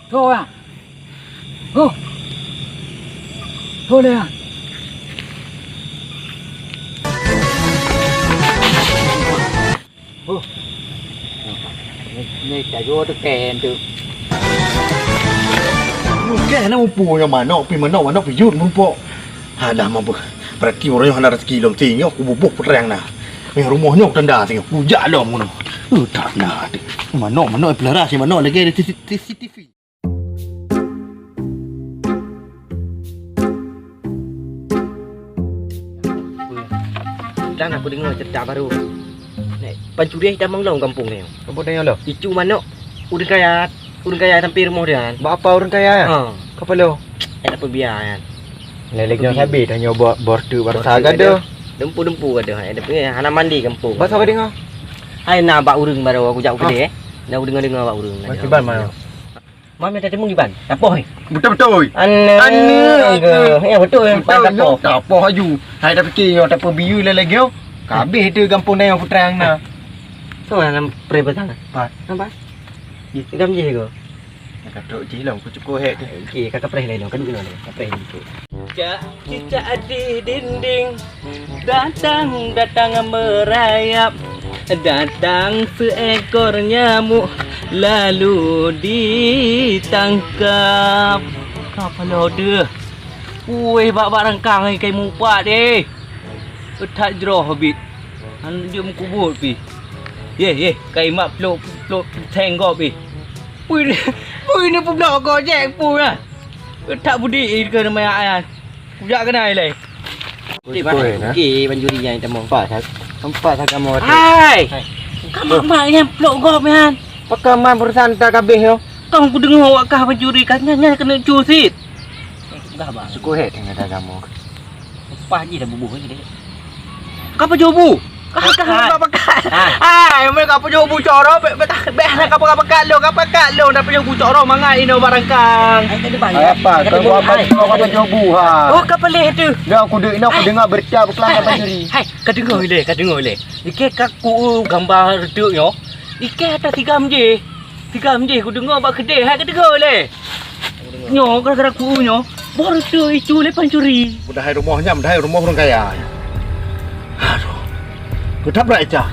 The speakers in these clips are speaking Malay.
Thôi à? Thôi. Thôi đây à? Ini kayu tu ken tu. Kan nak umpu yang mana, mana piyut umpu. Ada mampu. Berarti orang yang ada rezeki dalam tinggal, aku bubuh perang nah. Yang rumahnya tanda tinggal, pujak dah mana. Tak nak. Mana pelara si mana lagi ada CCTV. Dan aku dengar cerita baru. Pencuri dah mengelong kampung ni. Apa dia lo? Icu mana? Udah kaya sampai rumah dia kan. Apa orang kaya? Kapa lo? Ada perbiar kan. Leleknya habis dah nyoba border barsa gada. Dempu ada. Ada pergi hana mandi kampung. Bahasa apa dengar? Hai nak bak urang baru aku jauh gede. Dah dengar bak urang. Macam mana? Mami ada temu giban. Apa? Betul. Anna. Ya betul. Betul. Tak apa haju. Hai dah fikir tak apa biu lagi. Habis tu kampung ni aku terang nah. So nak pray petang. Nampak? Gam je ke? Kata je lah aku cukup hek tu. Okey, kakak pray lain kan guna ni. Pray dikit. Cicak di dinding datang merayap, datang seekor nyamuk lalu ditangkap. Apa lo dia? Weh bak rangkang kai mumpat deh. Tak jroh habis. Dia mukubut pi. Ye, kai mak peluk tenggok pi. Ui ni pula kau jek pu lah. Tak budi ke nama ayah. Pujak kena lai. Okey, banjuri yang temu. Tempat kamu. Hai. Kamu maknya peluk kau man. Pakaman perusahaan tak habis yo. Kau aku dengar awak kah banjuri katanya kena cusit. Dah bang. Cukup hek dengan kamu. Pas je dah bubuh je dek. Kapa jobu? Kapa pakat. Hai, mereka apa jobu coro nak kapa pakat lo dapat jobu coro mangai no barangkang. Ai tadi bang. Apa? Kau apa jobu ha? Oh, kapa leh tu. Dah aku dengar berita berkelana banjiri. Hai, kau dengar le. Ike kaku gambar reduk yo. Ike atas 3 je. 3 je aku dengar bak kedai. Hai kau dengar le. Nyo gara-gara ku nyo. Baru tu itu le pancuri. Dah hai rumahnya, dah hai rumah orang kaya. Aduh. Ku tak berat aja.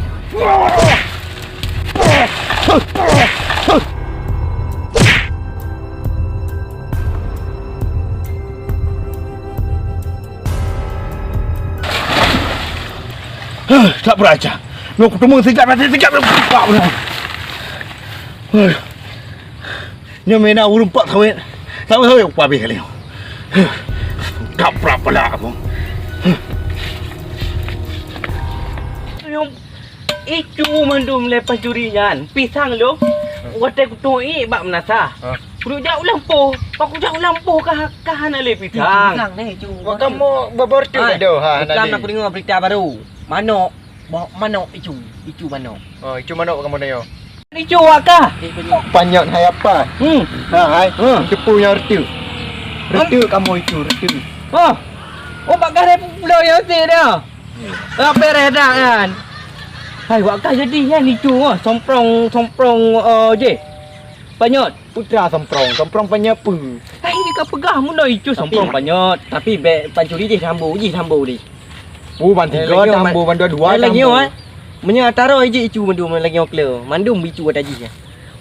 Tak berat aja. Nak ketemu sekejap buka benar. Nya mena urung 4 tahun. Tahun apa habis kali. Tak berapa lah aku. Itu mandum lepas curian. Pisang lo. Watai kutui bak menasa. Kudu jauh lampu. Aku jauh lampu kah nak le pisang. Pisang ni cu. Kamu berborder ada ha. Kan aku dengar berita baru. Manok itu manok. Oh, itu manok kamu ni yo. Itu akah? Panjat hai apa? Hai. Cepu yang retu. Retu kamu itu retu. Oh bakar pulau yang tu dah. Apa dah kan? Hai wakah jadi kan itu somprong je. Panyot Putra somprong penyapu. hai ni kau pegah mula itu somprong panyot. Tapi pancuri je sambu di. Ban 3 tambu ban 2 lagi Menya taro je itu mandum lagi okle. Mandum bicu ada ji.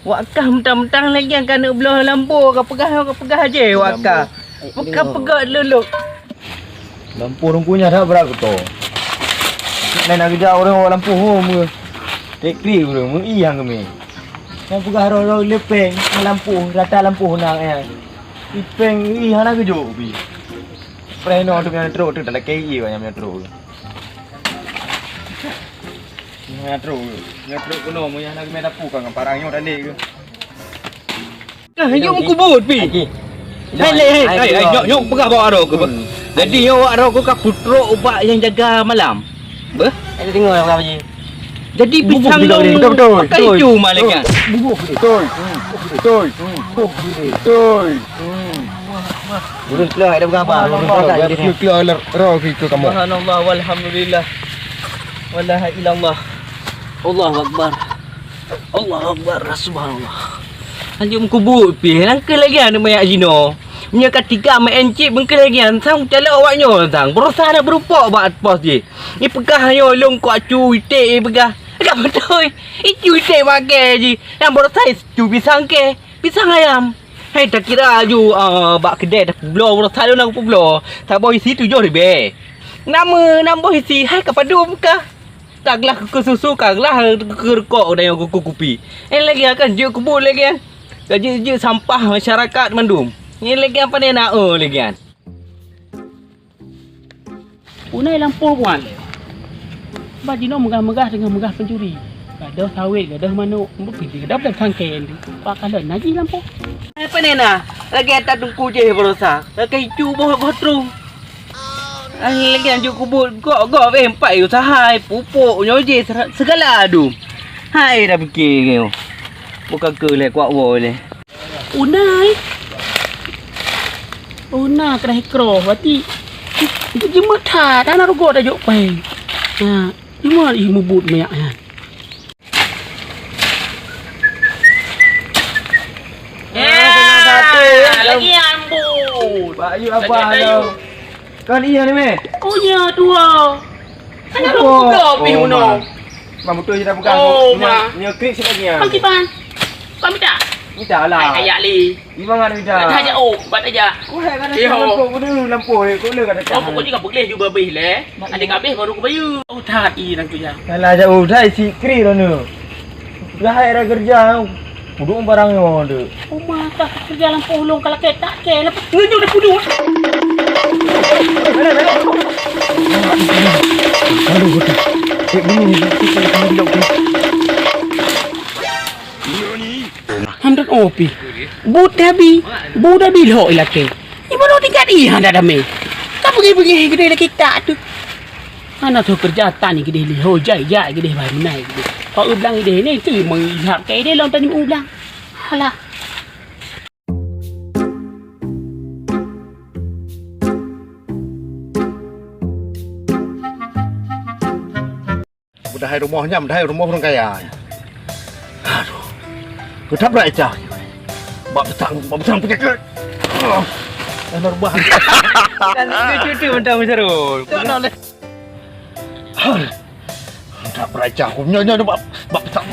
Wakah mentang-mentang lagi akan nak belah lampu kau pegah je wakah. Pegah leluk. Lampu orang punya dah berapa tu? Lain nak kerja orang lampu home. Tekri orang mengiang kami. Yang pegah orang lepeng lampu rata lampu nak ipeng hang nak kerja bi. Preno tu yang teruk tu tak nak kiri yang teruk. Yang teruk kuno mu yang nak kena dapu kan parangnya dah lek ke. Yung kubut pi. Hai, nyok pegah bawa aro ke. Jadi nyok aro ku ka putro ubak yang jaga malam. Beh, ada tengok apa je. Jadi Bubuk pisang juga dong ni. Betul. pakai hijau malah kan. Bubuk betul. Betul. Betul. Urus keluar ada berapa? Keluar roh kita kamu. Subhanallah walhamdulillah. Wala ilaha illallah. Allahu akbar. Allahu akbar. Subhanallah. Anjum kubur pi. Nangke lagi ana mayak Zino. Nya ketiga mai encik bengkel lagi sang cala awaknya sang. Berusaha nak berupa buat pos je. Ni pegah yo long ko acu itik pegah. Ada betul. Icu itik makan je. Yang berusaha cu pisang ke. Pisang ayam. Hai tak kira aju bak kedai dah pulau berusaha lu nak pulau. Tak boh isi 7 ribu. Nama isi hai kepada muka. Taklah ke susu kaglah ke rekok dan yang kuku kopi. Lagi akan je kubur lagi kan. Je sampah masyarakat Mandum. Ni lagi apa ni nak lagi kan. Unai lampu puan. Bajino megah-megah dengan megah pencuri. Gadah sawit, gadah manuk, pergi gadah dah sangken. Pak kalau naji lampu. Apa ni nak? Lagi atas tungku je berusaha. Lagi cu boh terus. Lagi anjuk kubur gok empat usaha pupuk nyoje segala adu. Hai dah fikir kau. Bukan ke le kuat boleh. Una kena hekro berarti itu jemut tak nak rugo dah jok pai. Ha, cuma imu but banyak ha. Lagi ambut. Pak Yu apa halo? Kau ni ni meh? Oh ya dua. Ana rugo pi uno. Bang betul je dah pegang. Oh, ma. Ni klik sikit lagi. Pagi pan. Pamita. Minta lah. Ayak li. Imang ada minta. Dah aja oh, bat aja. Kau kan ada lampu pun lampu kau le kata. Oh, pokok juga boleh juga bih le. Adik habis baru ke bayu. Oh, tak i nang tu ya. Kalau jauh dah si kri lo ni. Dah ada kerja. Puduk barang yo tu. Oh, mata kerja lampu ulung kalau ke tak ke. Lepas ngejuk dah puduk. Aduh betul. Cik ni kita kena dok. Hamdan opi. Buda bi lo ilake. Ni baru tinggal di handa dame. Tak pergi gede lagi tak tu. Ana tu kerja tani gede li ho jai gede baru naik gede. Kau ulang gede ni tu menghap ke dia long tani ulang. Halah. Dah rumahnya, dah rumah orang kaya. Aduh. Kau tak berat cah. Bab besar punya ke. Dah rumah. Dan cucu mentang mencerul. Tak berat cah. Aku nyonya bab besar.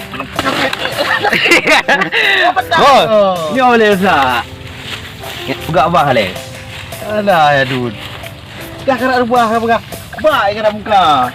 Oh, ni boleh sah. Pegak abah le. Alah ya dud. Dah kena rumah kan. Baik kena muka.